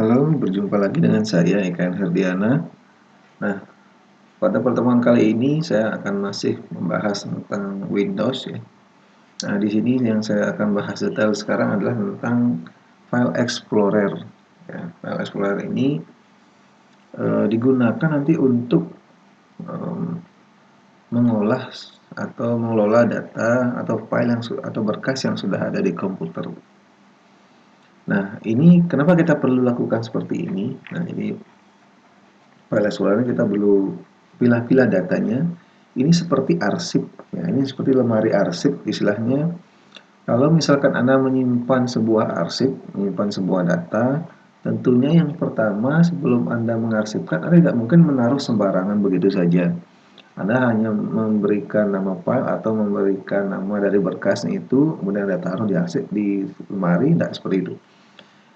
Halo, berjumpa lagi dengan saya Eka Herdiana. Nah, pada pertemuan kali ini saya akan masih membahas tentang Windows ya. Nah, di sini yang saya akan bahas detail sekarang adalah tentang File Explorer. Ya, File Explorer ini digunakan nanti untuk em, mengolah atau mengelola data atau file atau berkas yang sudah ada di komputer. Nah, ini kenapa kita perlu lakukan seperti ini? Nah, ini file explorer kita perlu pilah-pilah datanya. Ini seperti arsip, ya, ini seperti lemari arsip istilahnya. Kalau misalkan Anda menyimpan sebuah arsip, menyimpan sebuah data, tentunya yang pertama sebelum Anda mengarsipkan, Anda tidak mungkin menaruh sembarangan begitu saja. Anda hanya memberikan nama file atau memberikan nama dari berkasnya itu, kemudian Anda taruh di arsip di lemari, tidak seperti itu.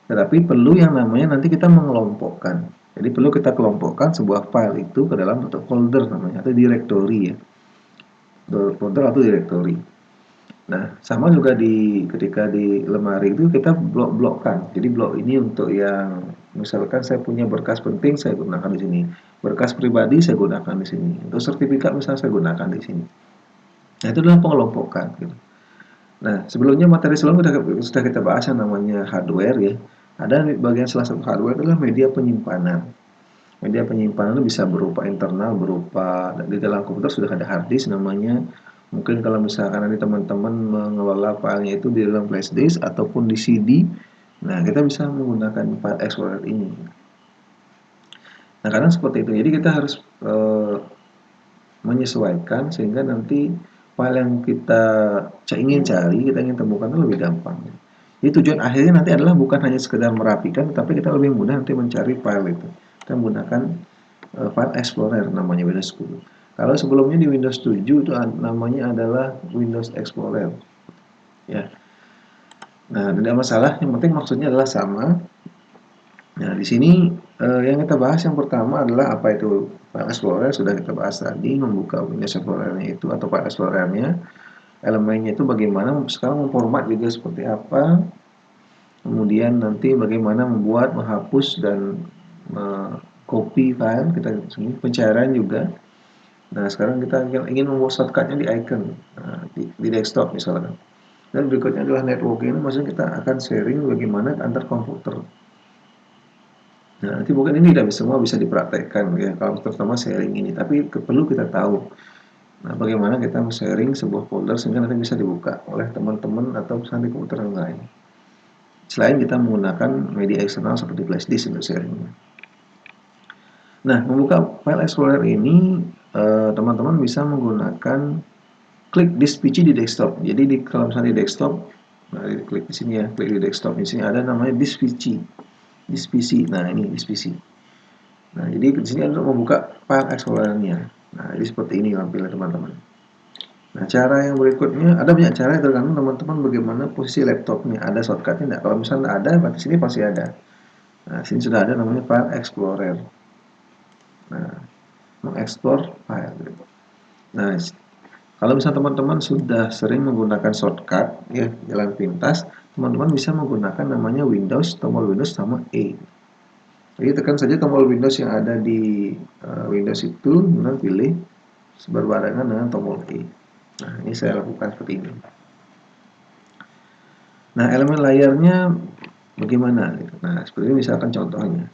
Tetapi perlu yang namanya nanti kita mengelompokkan. Jadi perlu kita kelompokkan sebuah file itu ke dalam bentuk folder namanya atau directory ya. Folder atau directory. Nah, sama juga ketika di lemari itu kita blok-blokkan. Jadi blok ini untuk yang misalkan saya punya berkas penting saya gunakan di sini. Berkas pribadi saya gunakan di sini. Untuk sertifikat misalnya saya gunakan di sini. Nah, itu adalah pengelompokan gitu. Nah, sebelumnya materi sebelumnya sudah kita bahas yang namanya hardware ya. Ada bagian salah satu hardware adalah media penyimpanan. Media penyimpanan bisa berupa internal, berupa di dalam komputer sudah ada hard disk namanya. Mungkin kalau misalkan nanti teman-teman mengelola filenya itu di dalam flash disk ataupun di CD, nah kita bisa menggunakan file explorer ini. Nah, kadang seperti itu. Jadi kita harus menyesuaikan sehingga nanti file yang kita ingin cari, kita ingin temukan itu lebih gampang. Jadi tujuan akhirnya nanti adalah bukan hanya sekedar merapikan, tapi kita lebih mudah nanti mencari file itu. Kita menggunakan File Explorer namanya Windows 10. Kalau sebelumnya di Windows 7 itu namanya adalah Windows Explorer. Ya. Nah, tidak masalah, yang penting maksudnya adalah sama. Nah, di sini yang kita bahas yang pertama adalah apa itu File Explorer, sudah kita bahas tadi, membuka Windows Explorer-nya itu atau File Explorer-nya, elemennya itu bagaimana, sekarang memformat juga seperti apa, kemudian nanti bagaimana membuat, menghapus dan copy file, kita sini pencairan juga. Nah, sekarang kita ingin membuat shortcutnya di icon, di desktop misalkan. Dan berikutnya adalah networking, maksudnya kita akan sharing bagaimana antar komputer. Nah, nanti mungkin ini tidak semua bisa dipraktekkan ya, kalau terutama sharing ini, tapi perlu kita tahu. Nah, bagaimana kita sharing sebuah folder sehingga nanti bisa dibuka oleh teman-teman atau misalnya di komputer yang lain. Selain kita menggunakan media eksternal seperti flash disk untuk sharingnya. Nah, membuka file explorer ini teman-teman bisa menggunakan klik disk PC di desktop. Jadi kalau misalnya di desktop, nah klik di sini ya, klik di desktop. Di sini ada namanya disk PC. Disk PC. Nah, ini disk PC. Nah, jadi di sini untuk membuka file explorer-nya. Nah, jadi seperti ini tampilan teman-teman. Nah, cara yang berikutnya ada banyak cara tergantung teman-teman bagaimana posisi laptopnya. Ada shortcutnya enggak? Kalau misalnya ada, berarti sini pasti ada. Nah, sini sudah ada namanya file explorer. Nah, mengekspor file. Nah, kalau misalnya teman-teman sudah sering menggunakan shortcut, ya jalan pintas, teman-teman bisa menggunakan namanya Windows, tombol Windows sama E. Jadi tekan saja tombol Windows yang ada di Windows itu, kemudian pilih berbarengan dengan tombol E. Nah, ini saya lakukan seperti ini. Nah, elemen layarnya bagaimana? Nah, seperti ini misalkan contohnya.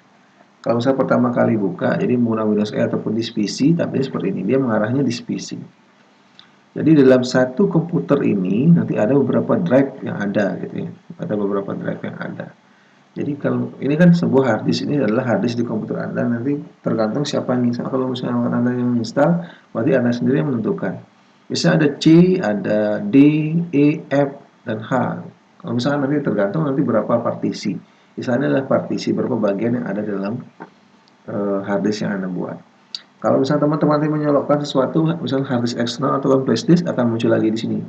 Kalau saya pertama kali buka, jadi menggunakan Windows E ataupun disk PC, tapi seperti ini, dia mengarahnya disk PC. Jadi dalam satu komputer ini nanti ada beberapa drive yang ada gitu ya. Ada beberapa drive yang ada. Jadi kalau ini kan sebuah hard disk, ini adalah hard disk di komputer Anda, nanti tergantung siapa nih. Kalau misalnya Anda yang install, berarti Anda sendiri yang menentukan. Biasanya ada C, ada D, E, F, dan H. Kalau misalnya nanti tergantung nanti berapa partisi. Misalnya adalah partisi berapa bagian yang ada dalam hard disk yang Anda buat. Kalau misalnya teman-teman menyolokkan sesuatu, misalnya hard disk eksternal atau flash disk akan muncul lagi di sini.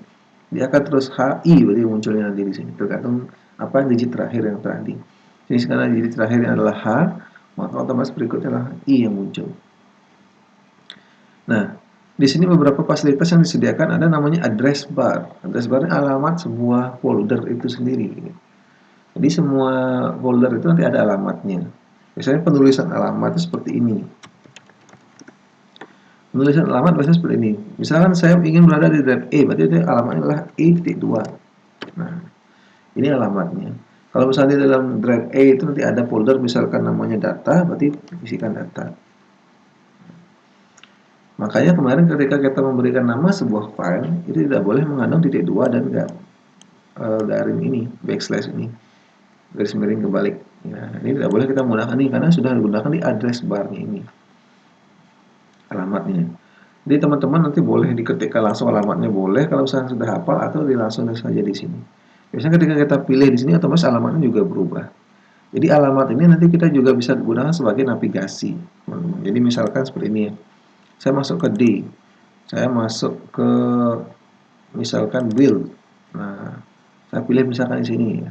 Dia akan terus HI berarti munculnya nanti di sini. Tergantung apa digit terakhir yang tadi. Jadi sekarang digit terakhirnya adalah H, maka otomatis berikutnya adalah I yang muncul. Nah, di sini beberapa fasilitas yang disediakan ada namanya address bar. Address bar ini alamat sebuah folder itu sendiri. Jadi semua folder itu nanti ada alamatnya. Misalnya penulisan alamat itu seperti ini. Penulisan alamat biasanya seperti ini. Misalkan saya ingin berada di drive E, berarti itu alamatnya adalah E.2. Nah, ini alamatnya. Kalau misalnya di dalam drive E itu nanti ada folder misalkan namanya data, berarti isikan data. Makanya kemarin ketika kita memberikan nama sebuah file, itu tidak boleh mengandung titik dua dan garis ini, backslash ini, garis miring kebalik. Ya, ini tidak boleh kita menggunakan ini karena sudah digunakan di address barnya ini, alamatnya. Jadi teman-teman nanti boleh diketikkan langsung alamatnya boleh kalau misalnya sudah hafal atau langsung saja di sini. Biasanya ketika kita pilih di sini otomatis alamatnya juga berubah. Jadi alamat ini nanti kita juga bisa gunakan sebagai navigasi. Jadi misalkan seperti ini ya. Saya masuk ke D. Saya masuk ke misalkan build. Nah, saya pilih misalkan di sini ya.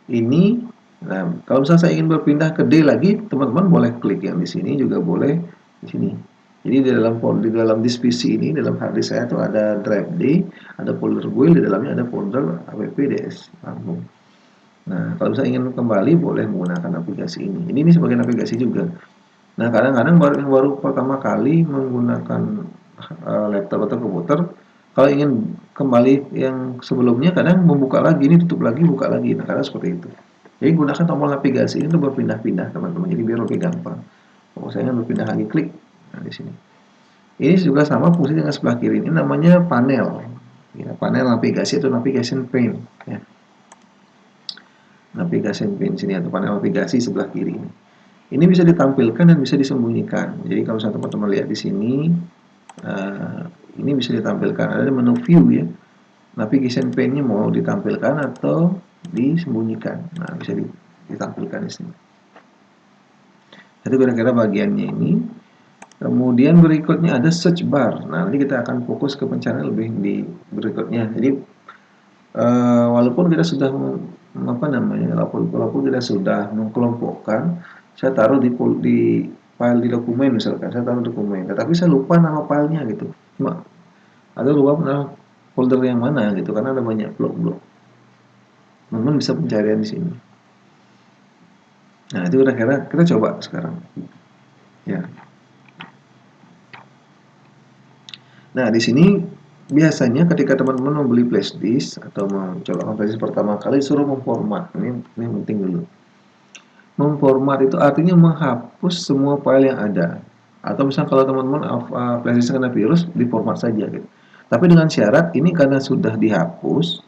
Ini, nah kalau misalnya saya ingin berpindah ke D lagi, teman-teman boleh klik yang di sini juga boleh di sini. Jadi di dalam disk PC ini, dalam hard disk saya itu ada drive D, ada folder build, di dalamnya ada folder appds Lampung. Nah, kalau misalnya ingin kembali boleh menggunakan aplikasi ini. Ini sebagai navigasi juga. Nah, kadang-kadang baru pertama kali menggunakan laptop atau komputer, kalau ingin kembali yang sebelumnya, kadang membuka lagi, ini tutup lagi, buka lagi. Nah, kadang seperti itu. Jadi gunakan tombol navigasi ini untuk berpindah-pindah, teman-teman. Jadi biar lebih gampang. Kalau saya ingin berpindah lagi, klik. Nah, di sini. Ini juga sama fungsi dengan sebelah kiri. Ini namanya panel. Ya, panel navigasi atau navigation pane. Ya. Navigation pane sini atau panel navigasi sebelah kiri ini. Ini bisa ditampilkan dan bisa disembunyikan. Jadi kalau misalnya teman-teman lihat di sini, ini bisa ditampilkan. Ada menu view ya. Navigation pane-nya mau ditampilkan atau disembunyikan. Nah, bisa ditampilkan di sini. Jadi kira-kira bagiannya ini. Kemudian berikutnya ada search bar. Nah, nanti kita akan fokus ke pencarian lebih di berikutnya. Jadi walaupun kita sudah walaupun kita sudah mengkelompokkan, saya taruh di file di dokumen misalkan, saya taruh dokumen, tetapi saya lupa nama filenya gitu, cuma ada lupa nama folder yang mana gitu karena ada banyak blok-blok. Teman-teman bisa pencarian di sini. Nah, itu kira-kira kita coba sekarang. Ya. Nah, di sini biasanya ketika teman-teman membeli flash disk atau mencoba flash disk pertama kali suruh memformat. Ini penting dulu. Memformat itu artinya menghapus semua file yang ada. Atau misalnya kalau teman-teman flash disk kena virus, diformat saja gitu. Tapi dengan syarat ini karena sudah dihapus,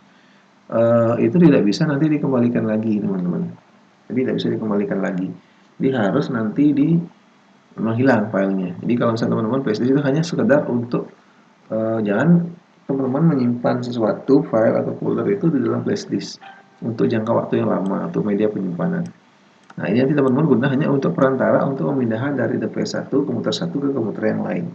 itu tidak bisa nanti dikembalikan lagi, teman-teman. Jadi tidak bisa dikembalikan lagi. Jadi harus nanti menghilang filenya. Jadi kalau misalnya teman-teman flash disk itu hanya sekedar untuk jangan teman-teman menyimpan sesuatu file atau folder itu di dalam flash disk untuk jangka waktu yang lama atau media penyimpanan. Nah, ini nanti teman-teman guna hanya untuk perantara untuk pemindahan dari device komputer satu ke komputer yang lain.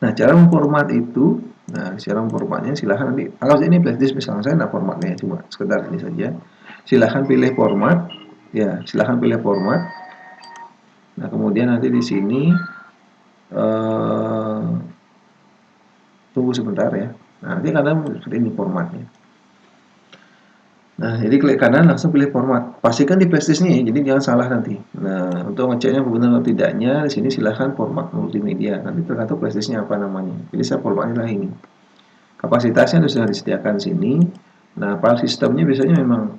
Nah, cara memformat itu, cara memformatnya silahkan nanti, kalau ini flash disk misalnya saya formatnya cuma sekedar ini saja. Silahkan pilih format, ya silahkan pilih format. Nah, kemudian nanti di sini tunggu sebentar ya. Nah, nanti kadang seperti ini formatnya. Nah, jadi klik kanan langsung pilih format. Pastikan di flash disk nih, jadi jangan salah nanti. Nah, untuk ngeceknya benar atau tidaknya, di sini silahkan format multimedia. Nanti tergantung flash disknya apa namanya. Jadi saya formatnya lah ini. Kapasitasnya sudah disediakan sini. Nah, file sistemnya biasanya memang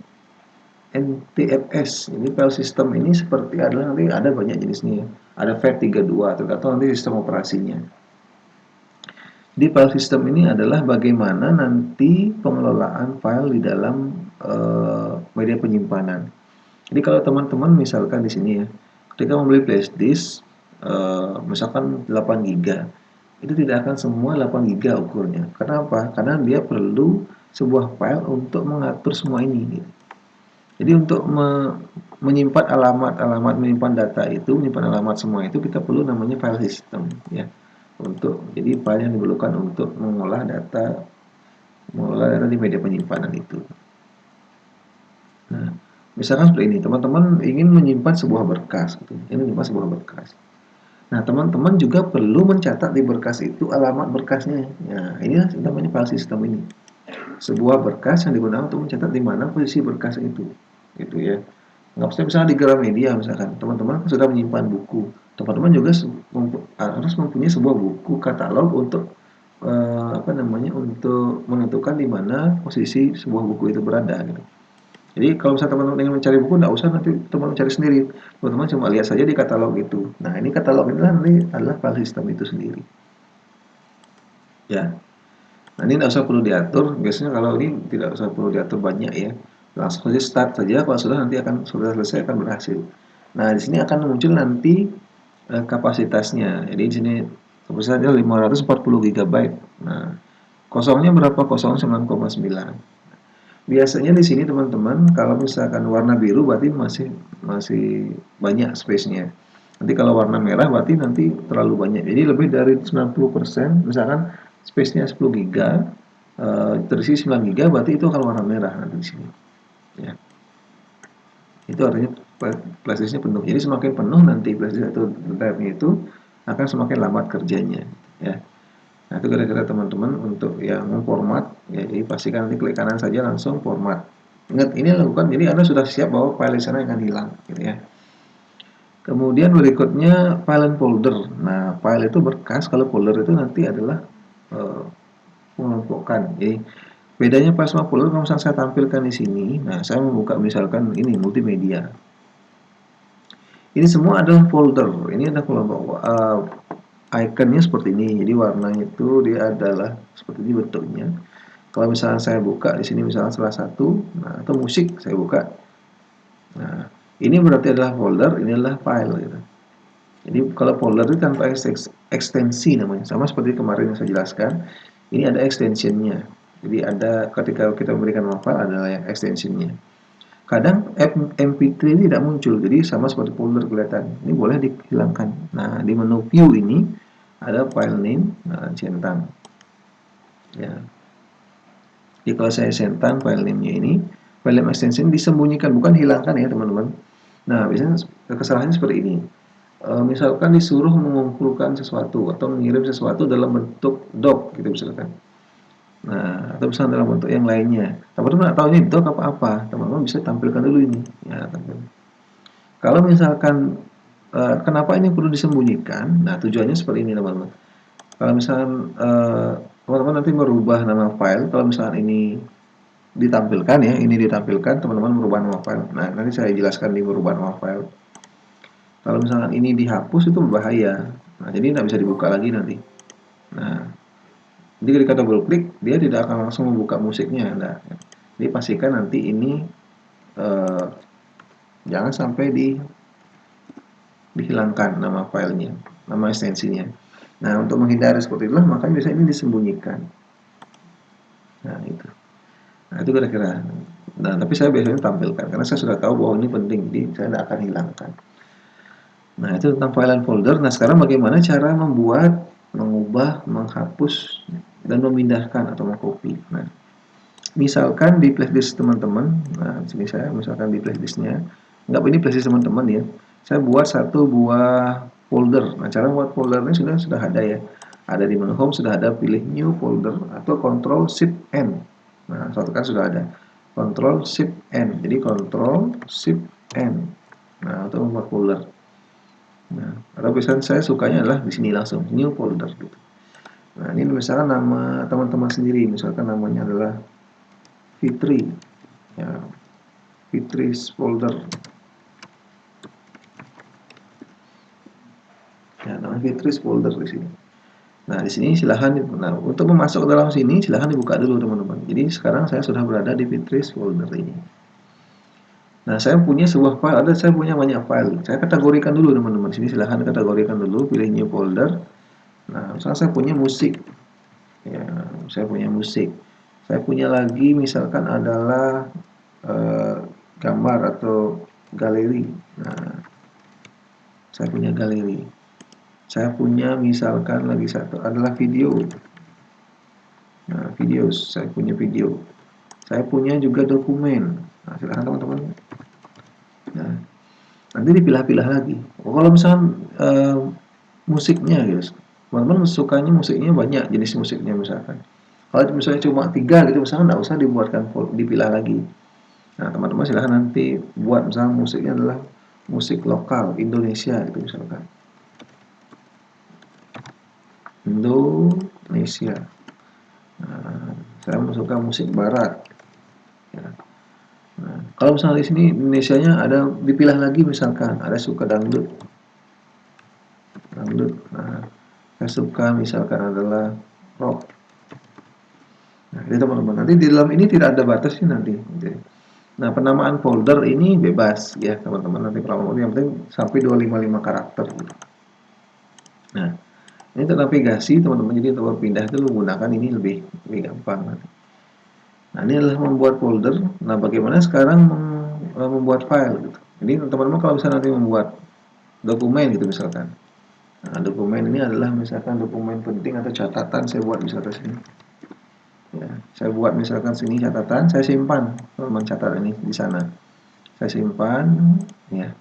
NTFS. Ini file sistem ini seperti adalah nanti ada banyak jenisnya. Ada FAT32, tergantung nanti sistem operasinya. Di file system ini adalah bagaimana nanti pengelolaan file di dalam media penyimpanan. Jadi kalau teman-teman misalkan di sini ya, ketika membeli flash disk, misalkan 8 GB, itu tidak akan semua 8 GB ukurnya. Kenapa? Karena dia perlu sebuah file untuk mengatur semua ini. Gitu. Jadi untuk menyimpan alamat-alamat, menyimpan data itu, menyimpan alamat semua itu kita perlu namanya file system ya. Jadi file yang diperlukan untuk mengolah data di media penyimpanan itu. Nah, misalkan seperti ini, teman-teman ingin menyimpan sebuah berkas, gitu. Ini menyimpan sebuah berkas. Nah, teman-teman juga perlu mencatat di berkas itu alamat berkasnya. Nah, inilah namanya file system ini. sebuah berkas yang digunakan untuk mencatat di mana posisi berkas itu, gitu ya. Nggak usah misalnya di Gramedia misalkan, teman-teman sudah menyimpan buku, teman-teman juga harus mempunyai sebuah buku katalog untuk apa namanya, untuk menentukan di mana posisi sebuah buku itu berada gitu. Jadi kalau misalnya teman-teman ingin mencari buku, nggak usah nanti teman cari sendiri, teman-teman cuma lihat saja di katalog itu. Nah ini katalog inilah nanti adalah file system itu sendiri, ya. Nah ini nggak usah perlu diatur, biasanya kalau ini tidak usah perlu diatur banyak ya, langsung saja start saja, kalau sudah nanti akan sudah selesai akan berhasil. Nah di sini akan muncul nanti kapasitasnya, jadi di sini kapasitasnya 540 GB. Nah kosongnya berapa? Kosong 9,9. Biasanya di sini teman-teman kalau misalkan warna biru berarti masih masih banyak space-nya. Nanti kalau warna merah berarti nanti terlalu banyak. Jadi lebih dari 90%, misalkan space-nya 10 giga, terisi 9 giga berarti itu akan warna merah nanti di sini. Ya. Itu artinya flash disk-nya penuh. Jadi semakin penuh nanti flash disk atau drive-nya itu akan semakin lambat kerjanya, ya. Nah, itu kira-kira teman-teman untuk yang memformat, ya, jadi pastikan nanti klik kanan saja langsung format. Ingat ini lakukan, jadi Anda sudah siap bahwa file di sana akan hilang, gitu ya. Kemudian berikutnya file and folder. Nah, file itu berkas, kalau folder itu nanti adalah mengelompokkan. Jadi bedanya file sama folder, kalau misalnya saya tampilkan di sini, nah saya membuka misalkan ini multimedia. Ini semua adalah folder. Ini ada kelompok ikonnya seperti ini. Jadi warnanya itu dia adalah seperti ini bentuknya. Kalau misalnya saya buka di sini misalnya salah satu, nah atau musik saya buka. Nah, ini berarti adalah folder, ini adalah file gitu. Jadi kalau folder itu tanpa ekstensi namanya, sama seperti kemarin yang saya jelaskan. Ini ada extensionnya. Jadi ada ketika kita memberikan nama file adalah yang extensionnya. Kadang MP3 ini tidak muncul, jadi sama seperti folder kelihatan. Ini boleh dihilangkan. Nah, di menu view ini ada file name, nah, centang. Ya. Jadi kalau saya centang file name-nya ini, file name extension disembunyikan, bukan hilangkan ya teman-teman. Nah, biasanya kesalahannya seperti ini. Misalkan disuruh mengumpulkan sesuatu atau mengirim sesuatu dalam bentuk doc, gitu misalkan. Nah, atau misalnya dalam bentuk yang lainnya. Teman-teman nggak tahu ini doc apa-apa, teman-teman bisa tampilkan dulu ini. Ya, tampilkan. Kalau misalkan kenapa ini perlu disembunyikan? Nah, tujuannya seperti ini teman-teman. Kalau misalkan teman-teman nanti merubah nama file, kalau misalkan ini ditampilkan ya, ini ditampilkan, teman-teman merubah nama file. Nah, nanti saya jelaskan di merubah nama file. Kalau misalkan ini dihapus itu berbahaya. Nah, jadi tidak bisa dibuka lagi nanti. Nah, jadi ketika double klik, dia tidak akan langsung membuka musiknya. Nah, jadi pastikan nanti ini jangan sampai dihilangkan nama filenya, nama ekstensinya. Nah, untuk menghindari seperti itulah, makanya biasanya ini disembunyikan. Nah, itu. Nah, itu kira-kira. Nah, tapi saya biasanya tampilkan, karena saya sudah tahu bahwa ini penting, jadi saya tidak akan hilangkan. Nah, itu tentang file and folder. Nah, sekarang bagaimana cara membuat, mengubah, menghapus, dan memindahkan atau mengcopy. Nah, misalkan di flashdisk teman-teman, nah, di sini saya misalkan di flashdisknya, nggak ini flashdisk teman-teman ya, saya buat satu buah folder. Nah, cara buat folder ini sudah ada ya. Ada di menu home, sudah ada pilih new folder atau control shift N. Nah, suatu kan sudah ada control shift N. Jadi control shift N. Nah, untuk membuat folder. Nah, atau misalnya saya sukanya adalah di sini langsung new folder gitu. Nah, ini misalkan nama teman-teman sendiri, misalkan namanya adalah Fitri. Ya, Fitri's folder. Ya, nama Fitri's folder di sini. Nah, di sini silahkan, nah, untuk memasuk ke dalam sini silahkan dibuka dulu teman-teman. Jadi sekarang saya sudah berada di Fitri's folder ini. Nah, saya punya sebuah file, saya punya banyak file. Saya kategorikan dulu teman-teman. Sini silahkan kategorikan dulu, pilih new folder. Nah, misalnya saya punya musik. Ya, saya punya musik. Saya punya lagi misalkan adalah gambar atau galeri. Nah, saya punya galeri. Saya punya misalkan lagi satu adalah video. Nah, video, saya punya video. Saya punya juga dokumen. Nah, silahkan teman-teman. Nah, nanti dipilah-pilah lagi. Kalau misalnya musiknya, guys, teman-teman sukanya musiknya banyak jenis musiknya misalkan. Kalau misalnya cuma 3 gitu misalnya nggak usah dibuatkan dipilah lagi. Nah, teman-teman silahkan nanti buat misalnya musiknya adalah musik lokal Indonesia gitu misalkan. Indonesia. Nah, saya suka musik barat. Ya. Nah, kalau misalnya di sini Indonesianya ada dipilah lagi misalkan ada suka dangdut. Dangdut. Nah, saya suka misalkan adalah rock. Nah, ini teman-teman. Nanti di dalam ini tidak ada batasnya nanti. Gitu. Nah, penamaan folder ini bebas ya teman-teman. Nanti penamaan yang penting sampai 255 karakter. Gitu. Nah, ini untuk navigasi teman-teman. Jadi untuk berpindah itu menggunakan ini lebih gampang. Nanti. Nah, ini adalah membuat folder. Nah, bagaimana sekarang membuat file gitu. Jadi teman-teman kalau misalnya nanti membuat dokumen gitu misalkan. Nah, dokumen ini adalah misalkan dokumen penting atau catatan saya buat misalkan sini. Ya, saya buat misalkan sini catatan, saya simpan teman-teman catatan ini di sana. Saya simpan, ya.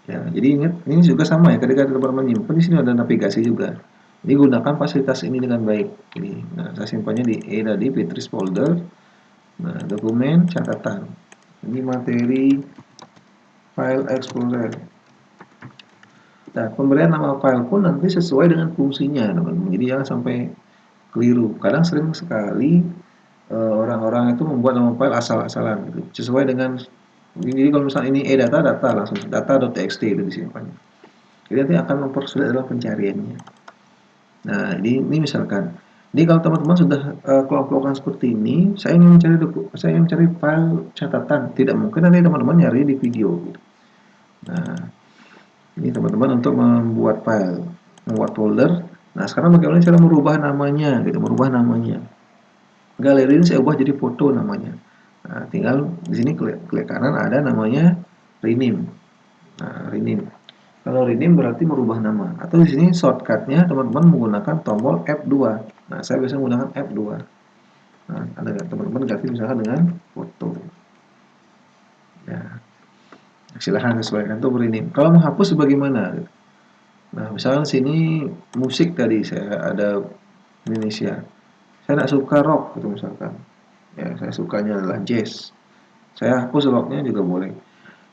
Ya, jadi ingat ini juga sama ya. Ketika teman-teman menyimpan di sini ada navigasi juga. Jadi gunakan fasilitas ini dengan baik. Ini, nah, saya simpannya di tadi Pinterest folder. Nah, dokumen catatan. Ini materi file explorer. Nah, pemberian nama file pun nanti sesuai dengan fungsinya, teman-teman. Jadi jangan sampai keliru. Kadang sering sekali orang-orang itu membuat nama file asal-asalan gitu. Sesuai dengan jadi kalau misalnya ini data langsung data.txt itu disimpannya. Jadi nanti akan mempersulit dalam pencariannya. Nah, ini misalkan. Jadi kalau teman-teman sudah kelompokkan seperti ini, saya ingin mencari file catatan. Tidak mungkin nanti teman-teman nyari di video. Gitu. Nah, ini teman-teman untuk membuat file, membuat folder. Nah, sekarang bagaimana cara merubah namanya, gitu, merubah namanya. Galeri ini saya ubah jadi foto namanya. Nah, tinggal di sini klik kanan ada namanya rename. Nah, rename. Kalau rename berarti merubah nama. Atau di sini shortcutnya teman-teman menggunakan tombol F2. Nah, saya biasa menggunakan F2. Nah, ada teman-teman ganti misalkan dengan foto. Ya, silahkan sesuaikan tuh rename. Kalau menghapus bagaimana? Nah, misalkan sini musik tadi saya ada Indonesia. Saya tidak suka rock gitu misalkan. Ya, saya sukanya adalah jazz. Saya hapus rocknya juga boleh.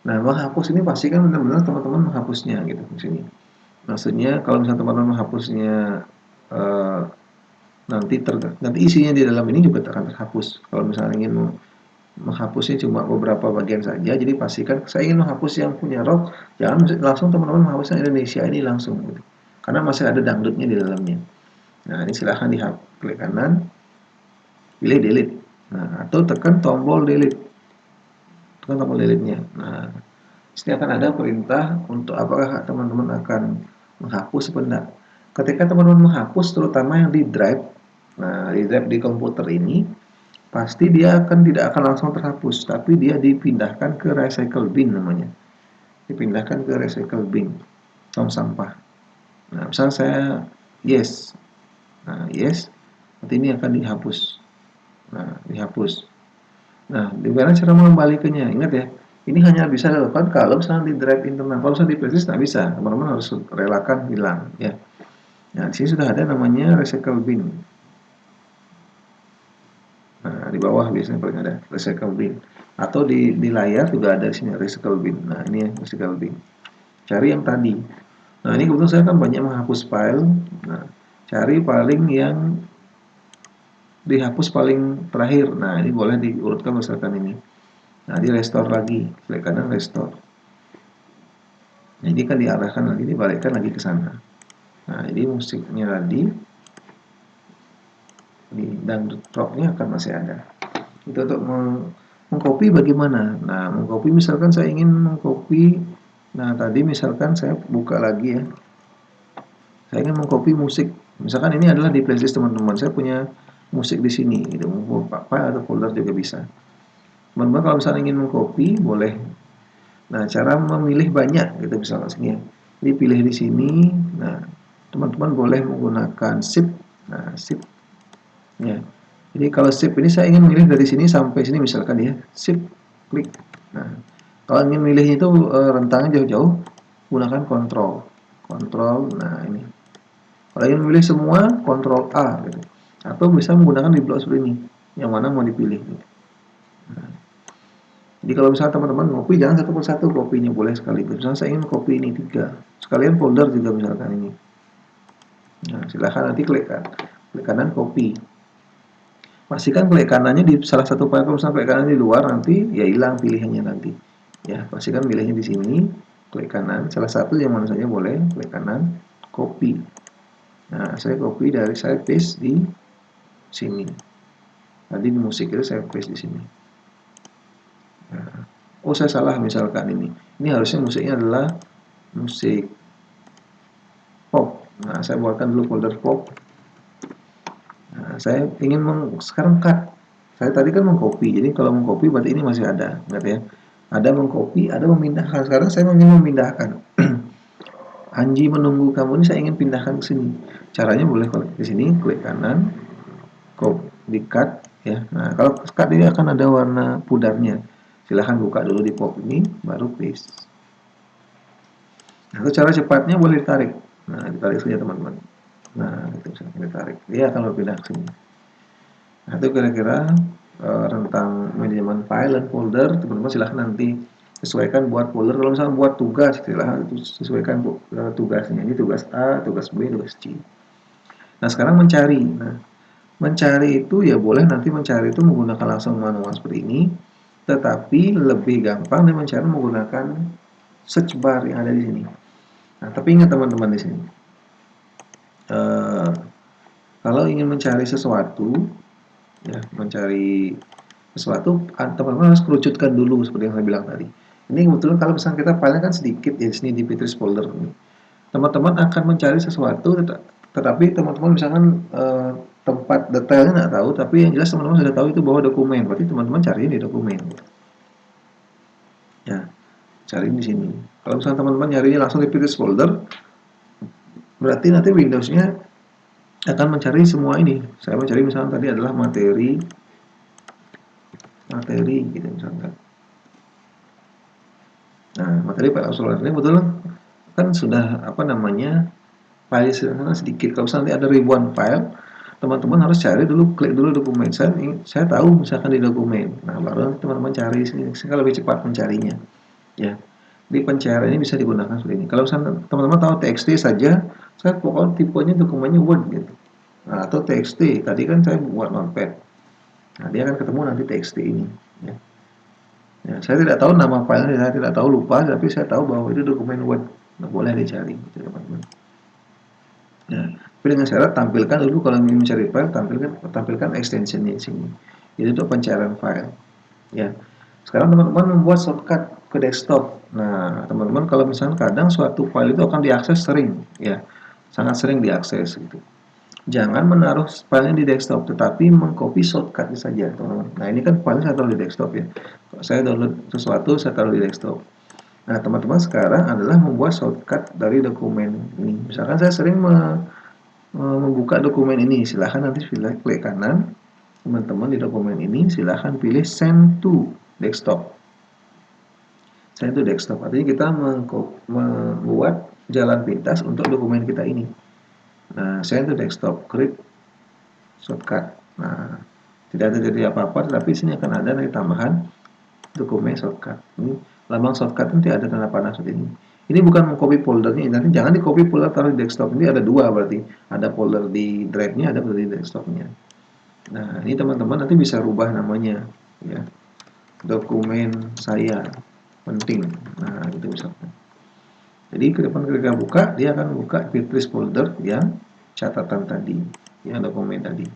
Nah, menghapus ini pasti kan benar-benar teman-teman menghapusnya gitu di sini. Maksudnya kalau misalnya teman-teman menghapusnya eh, nanti isinya di dalam ini juga akan terhapus. Kalau misalnya ingin menghapusnya cuma beberapa bagian saja, jadi pastikan saya ingin menghapus yang punya rock, jangan langsung teman-teman menghapusnya Indonesia ini langsung gitu. Karena masih ada dangdutnya di dalamnya. Nah, ini silahkan klik kanan, pilih delete. Nah, atau tekan tombol delete. Tekan tombol delete-nya. Nah, sini akan ada perintah untuk apakah teman-teman akan menghapus atau tidak. Ketika teman-teman menghapus, terutama yang di drive, nah di drive di komputer ini, pasti dia tidak akan langsung terhapus, tapi dia dipindahkan ke recycle bin namanya. Dipindahkan ke recycle bin, tong sampah. Nah, misalnya saya yes, nah yes, nanti ini akan dihapus. Nah, dihapus. Nah, bagaimana cara mengembalikannya? Ingat ya, ini hanya bisa dilakukan kalau misalnya di drive internal. Kalau misalnya di flash disk nggak bisa, teman-teman harus relakan hilang ya. Nah, di sini sudah ada namanya recycle bin. Nah, di bawah biasanya paling ada recycle bin. Atau di layar juga ada di sini recycle bin. Nah, ini ya recycle bin. Cari yang tadi. Nah, ini kebetulan saya kan banyak menghapus file. Nah, cari paling yang dihapus paling terakhir. Nah, ini boleh diurutkan misalkan ini. Nah, di restore lagi, klik kanan restore. Nah, ini kan diarahkan lagi, dibalikkan lagi ke sana. Nah, ini musiknya tadi dan rocknya akan masih ada. Itu untuk mengcopy bagaimana? Nah, mengcopy misalkan saya ingin mengcopy. Nah, tadi misalkan saya buka lagi ya. Saya ingin mengcopy musik. Misalkan ini adalah di playlist teman-teman. Saya punya musik di sini, gitu. Mau file atau folder juga bisa. Teman-teman kalau misalnya ingin mengcopy, boleh. Nah, cara memilih banyak, gitu misalnya sini ya. Jadi pilih di sini. Nah, teman-teman boleh menggunakan shift. Nah, shift. Ya. Jadi kalau shift ini saya ingin memilih dari sini sampai sini misalkan ya. Shift, klik. Nah, kalau ingin memilihnya itu rentangnya jauh-jauh, gunakan kontrol. Kontrol, nah ini. Kalau ingin memilih semua, Ctrl A gitu. Atau bisa menggunakan di blok seperti ini, yang mana mau dipilih gitu. Nah, jadi kalau misalnya teman-teman ngopi, jangan satu persatu kopinya, boleh sekaligus. Misalnya saya ingin kopi ini 3, sekalian folder juga misalkan ini. Nah, silahkan nanti klik kanan copy. Pastikan klik kanannya di salah satu file. Kalau misalnya klik kanan di luar, nanti ya hilang pilihannya nanti. Ya, pastikan pilihnya di sini, klik kanan, salah satu yang mana saja boleh, klik kanan, copy. Nah, saya copy dari saya paste di sini. Tadi di musik itu saya paste di sini. Nah, oh saya salah misalkan ini. Ini harusnya musiknya adalah musik pop. Nah, saya buatkan dulu folder pop. Nah, saya ingin sekarang cut. Saya tadi kan mengcopy, jadi kalau mengcopy berarti ini masih ada, ingat ya. Ada mengcopy, ada memindahkan. Sekarang saya ingin memindahkan. Anji menunggu kamu ini saya ingin pindahkan ke sini. Caranya boleh klik di sini, klik kanan, di cut ya. Nah, kalau cut ini akan ada warna pudarnya. Silahkan buka dulu di pop ini, baru paste. Nah, itu cara cepatnya boleh ditarik. Nah, ditarik saja teman-teman. Nah, itu bisa ditarik. Dia akan berpindah ke sini. Nah, itu kira-kira tentang manajemen file dan folder. Teman-teman silahkan nanti sesuaikan buat folder. Kalau misalnya buat tugas, silahkan sesuaikan tugasnya. Ini tugas A, tugas B, tugas C. Nah, sekarang mencari. Nah, mencari itu ya boleh nanti mencari itu menggunakan langsung manual seperti ini. Tetapi lebih gampang nih mencari menggunakan search bar yang ada di sini. Nah, tapi ingat teman-teman di sini. Kalau ingin mencari sesuatu, ya mencari sesuatu, teman-teman harus kerucutkan dulu seperti yang saya bilang tadi. Ini kebetulan kalau misalnya kita filenya kan sedikit ya di sini di Pinterest folder ini. Teman-teman akan mencari sesuatu, tetapi teman-teman misalkan tempat detailnya nggak tahu, tapi yang jelas teman-teman sudah tahu itu bahwa dokumen. Berarti teman-teman carinya di dokumen. Ya, cari di sini. Kalau misalnya teman-teman nyarinya langsung di Pinterest folder, berarti nanti Windows-nya akan mencari semua ini. Saya mencari misalnya tadi adalah materi gitu misalkan. Nah, materi file solar ini betul kan sudah apa namanya file sedikit. Kalau misalnya ada ribuan file, teman-teman harus cari dulu, klik dulu dokumen. Saya tahu misalkan di dokumen. Nah, baru teman-teman cari sini, sehingga lebih cepat mencarinya. Ya. Di pencarian ini bisa digunakan seperti ini. Kalau misalnya teman-teman tahu TXT saja, saya pokoknya tipenya dokumennya Word gitu. Nah, atau TXT, tadi kan saya buat notepad. Nah, dia akan ketemu nanti TXT ini. Ya. Ya, saya tidak tahu nama filenya, saya tidak tahu, lupa, tapi saya tahu bahwa itu dokumen Word. Nah, boleh dicari, gitu, teman-teman. Ya, tapi dengan syarat tampilkan dulu kalau ingin mencari file, tampilkan extensionnya di sini. Itu untuk pencarian file. Ya. Sekarang teman-teman membuat shortcut ke desktop. Nah, teman-teman kalau misalnya kadang suatu file itu akan diakses sering, ya, sangat sering diakses gitu. Jangan menaruh filenya di desktop, tetapi mengcopy shortcut saja, teman-teman. Nah, ini kan file saya taruh di desktop ya. Kalau saya download sesuatu, saya taruh di desktop. Nah, teman-teman sekarang adalah membuat shortcut dari dokumen ini. Misalkan saya sering membuka dokumen ini, silahkan nanti klik kanan, teman-teman di dokumen ini, silahkan pilih send to desktop. Send to desktop, artinya kita membuat jalan pintas untuk dokumen kita ini. Nah, send to desktop, klik shortcut. Nah, tidak terjadi apa-apa, tetapi sini akan ada nanti tambahan dokumen shortcut. Ini lambang shortcut nanti ada tanda panah seperti ini. Ini bukan mengcopy foldernya, nanti jangan di copy folder taruh di desktop. Ini ada dua berarti, ada folder di drive-nya, ada folder di desktopnya. Nah, ini teman-teman nanti bisa rubah namanya, ya. Dokumen saya penting. Nah, itu misalkan. Jadi ke depan ketika buka, dia akan buka Pinterest folder yang catatan tadi, yang dokumen tadi.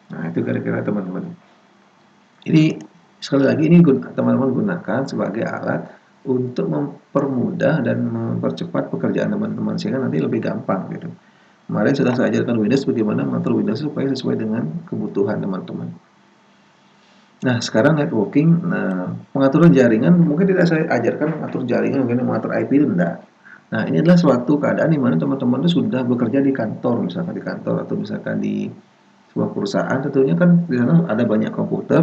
Nah, itu kira-kira teman-teman. Jadi sekali lagi ini teman-teman gunakan sebagai alat untuk mempermudah dan mempercepat pekerjaan teman-teman sehingga nanti lebih gampang gitu. Kemarin sudah saya ajarkan Windows bagaimana mengatur Windows supaya sesuai dengan kebutuhan teman-teman. Nah, sekarang networking. Nah, pengaturan jaringan mungkin tidak saya ajarkan mengatur jaringan, mungkin mengatur IP itu enggak. Nah, ini adalah suatu keadaan di mana teman-teman itu sudah bekerja di kantor, misalkan di kantor atau misalkan di sebuah perusahaan, tentunya kan di sana ada banyak komputer,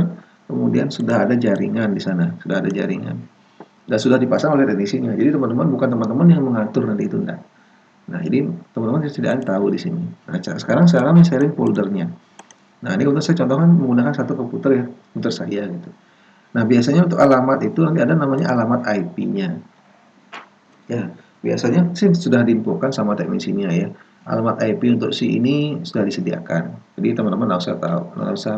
kemudian sudah ada jaringan di sana, sudah ada jaringan. Dan sudah dipasang oleh teknisinya. Jadi teman-teman bukan teman-teman yang mengatur nanti itu enggak. Nah, ini teman-teman tidak tahu di sini. Nah, sekarang saya sharing foldernya. Nah, ini untuk saya contohkan menggunakan satu komputer ya, komputer saya gitu. Nah, biasanya untuk alamat itu nanti ada namanya alamat IP-nya. Ya, biasanya sih sudah diinfokan sama teknisinya ya. Alamat IP untuk si ini sudah disediakan. Jadi teman-teman nggak usah tahu, nggak usah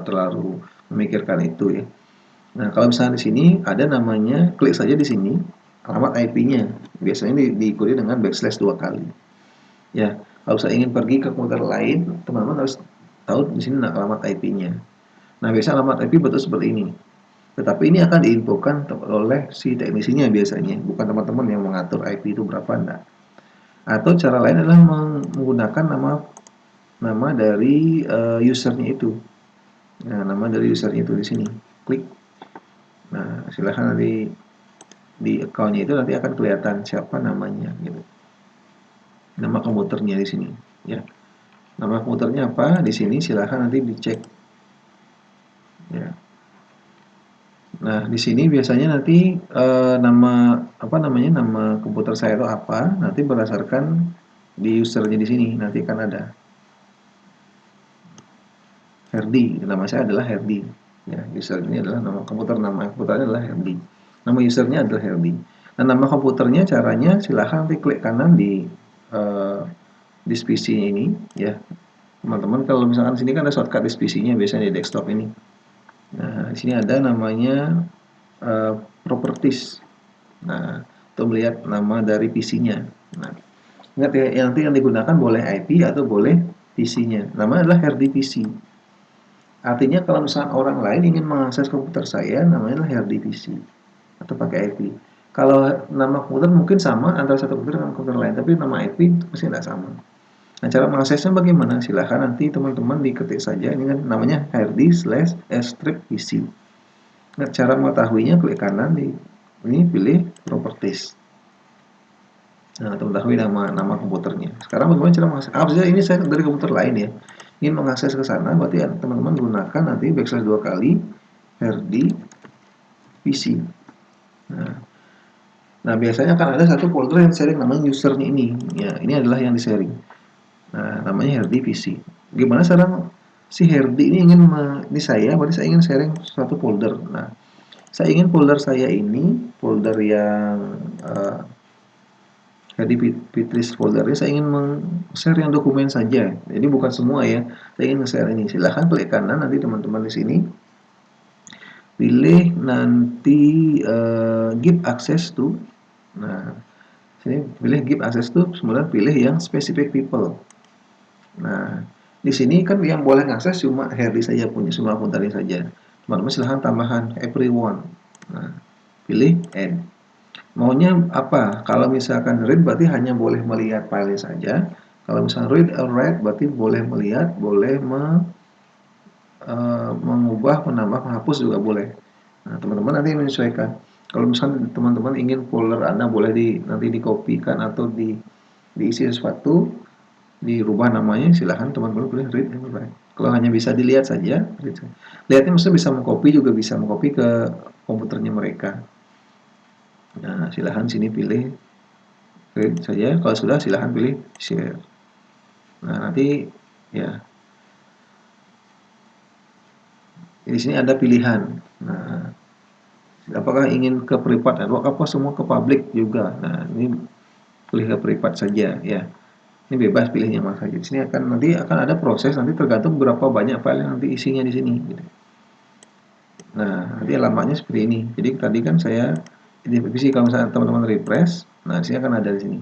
terlalu memikirkan itu ya. Nah, kalau misalnya di sini ada namanya, klik saja di sini alamat IP-nya. Biasanya diikuti dengan backslash 2 kali. Ya, kalau saya ingin pergi ke komputer lain, teman-teman harus tahu di sini alamat IP-nya. Nah, biasanya alamat IP betul seperti ini. Tetapi ini akan diinfokan oleh si teknisinya biasanya, bukan teman-teman yang mengatur IP itu berapa, enggak. Atau cara lain adalah menggunakan nama dari usernya itu. Nah, nama dari usernya itu di sini. Klik. Nah, silahkan nanti di account-nya itu nanti akan kelihatan siapa namanya gitu. Nama komputernya di sini, ya. Nama komputernya apa? Di sini silahkan nanti dicek. Ya. Nah, di sini biasanya nanti nama apa namanya nama komputer saya itu apa? Nanti berdasarkan di usernya di sini nanti akan ada Herdi. Nama saya adalah Herdi. Ya, user ini adalah nama komputernya adalah Herdi. Nama usernya adalah Herdi. Nah, nama komputernya caranya silahkan nanti klik kanan di PC ini ya. Teman-teman kalau misalkan sini kan ada shortcut di PC-nya biasanya di desktop ini. Nah, di sini ada namanya uh, properties. Nah, untuk melihat nama dari PC-nya. Nah, ingat ya, yang nanti yang digunakan boleh IP atau boleh PC-nya. Namanya adalah Herdi PC. Artinya kalau misalnya orang lain ingin mengakses komputer saya, namanya adalah Herdi PC atau pakai IP. Kalau nama komputer mungkin sama antara satu komputer dengan komputer lain, tapi nama IP pasti tidak sama. Nah, cara mengaksesnya bagaimana? Silahkan nanti teman-teman diketik saja. Ini kan namanya Herdi/strip PC. Nah, cara mengetahuinya klik kanan di ini pilih properties. Nah, mengetahui nama komputernya. Sekarang bagaimana cara mengakses? Saja ini saya dari komputer lain ya. Ingin mengakses ke sana, berarti teman-teman gunakan nanti backslash 2 kali Herdi PC. Nah, nah, biasanya akan ada satu folder yang sharing namanya usernya ini. Ya, ini adalah yang di-sharing. Nah, namanya Herdi PC. Gimana sekarang si Herdi ini ini saya, berarti saya ingin sharing suatu folder. Nah, saya ingin folder saya ini, folder yang jadi Fitris foldernya saya ingin share yang dokumen saja. Jadi bukan semua ya. Saya ingin share ini. Silahkan klik kanan nanti teman-teman di sini. Pilih nanti give access to. Nah, sini pilih give access to, kemudian pilih yang specific people. Nah, di sini kan yang boleh ngakses cuma Herdi saja punya, cuma akun tadi saja. Teman-teman silahkan tambahkan everyone. Nah, pilih add. Maunya apa? Kalau misalkan read berarti hanya boleh melihat file saja. Kalau misalkan read or write berarti boleh melihat, boleh mengubah, menambah, menghapus juga boleh. Nah, teman-teman nanti menyesuaikan. Kalau misalkan teman-teman ingin folder Anda boleh nanti dikopikan atau diisi sesuatu, dirubah namanya, silahkan teman-teman boleh read and write. Kalau hanya bisa dilihat saja, lihatnya maksudnya bisa mengcopy juga bisa mengcopy ke komputernya mereka. Nah, silahkan sini pilih read saja. Kalau sudah silahkan pilih share. Nah, nanti ya di sini ada pilihan. Nah, apakah ingin ke privat atau apa semua ke public juga. Nah, ini pilih ke privat saja ya. Ini bebas pilihnya mas saja. Di sini nanti akan ada proses nanti tergantung berapa banyak file yang nanti isinya di sini. Gitu. Nah, nanti alamatnya seperti ini. Jadi tadi kan saya identifikasi kalau misalnya teman-teman refresh, nah di sini akan ada di sini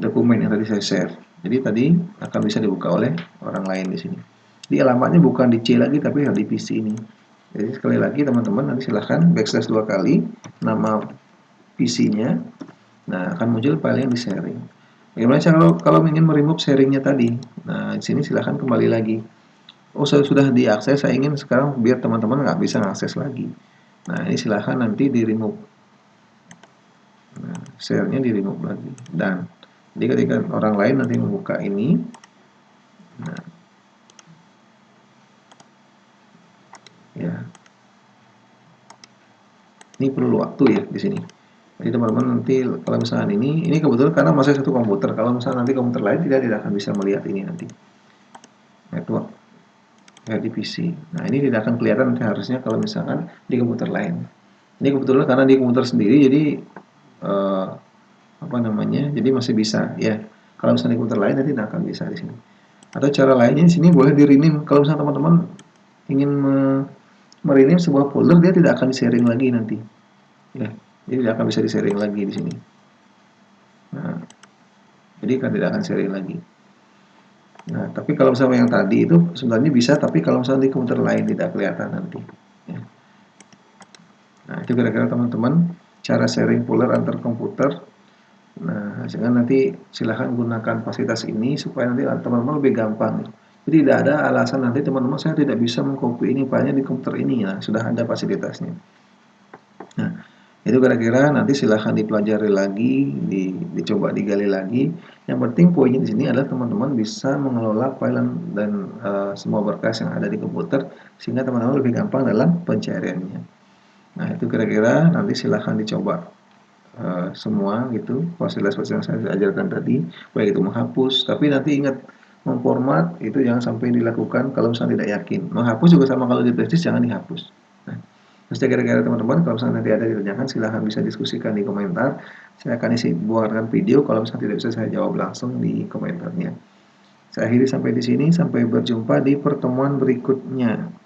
dokumen yang tadi saya share. Jadi tadi akan bisa dibuka oleh orang lain di sini. Di alamatnya bukan di C lagi tapi di PC ini. Jadi sekali lagi teman-teman nanti silahkan backslash 2 kali nama PC-nya. Nah, akan muncul file yang di-sharing. Bagaimana kalau ingin meremove sharingnya tadi? Nah, di sini silahkan kembali lagi. Oh, saya sudah diakses, saya ingin sekarang biar teman-teman nggak bisa mengakses lagi. Nah, ini silahkan nanti di-remove. Nah, share-nya di-remove lagi. Dan jadi ketika orang lain nanti membuka ini, nah, ya, ini perlu waktu ya di sini. Jadi teman-teman nanti kalau misalkan ini kebetulan karena masih satu komputer. Kalau misalkan nanti komputer lain tidak akan bisa melihat ini nanti. Network ya di PC. Nah, ini tidak akan kelihatan nanti harusnya kalau misalkan di komputer lain. Ini kebetulan karena di komputer sendiri jadi eh, apa namanya? Jadi masih bisa ya. Kalau misalnya di komputer lain nanti tidak akan bisa di sini. Atau cara lainnya di sini boleh di-rename. Kalau misalnya teman-teman ingin merename sebuah folder dia tidak akan di-sharing lagi nanti. Ya, jadi tidak akan bisa di-sharing lagi di sini. Nah, jadi kan tidak akan sharing lagi. Nah, tapi kalau misalnya yang tadi itu sebenarnya bisa, tapi kalau misalnya di komputer lain tidak kelihatan nanti. Ya. Nah, itu kira-kira teman-teman cara sharing folder antar komputer. Nah, sehingga nanti silahkan gunakan fasilitas ini supaya nanti teman-teman lebih gampang. Jadi tidak ada alasan nanti teman-teman saya tidak bisa mengcopy ini filenya di komputer ini. Nah, sudah ada fasilitasnya. Nah, itu kira-kira nanti silahkan dipelajari lagi, dicoba digali lagi. Yang penting poinnya di sini adalah teman-teman bisa mengelola file dan semua berkas yang ada di komputer sehingga teman-teman lebih gampang dalam pencariannya. Nah, itu kira-kira nanti silahkan dicoba semua gitu fasilitas-fasilitas yang saya ajarkan tadi, baik itu menghapus, tapi nanti ingat memformat itu jangan sampai dilakukan kalau misalnya tidak yakin. Menghapus juga sama kalau di flashdisk jangan dihapus. Nah, terus kira-kira teman-teman kalau misalnya nanti ada ditanyakan silahkan bisa diskusikan di komentar. Saya akan isi buatkan video kalau misalnya tidak bisa saya jawab langsung di komentarnya. Saya akhiri sampai di sini, sampai berjumpa di pertemuan berikutnya.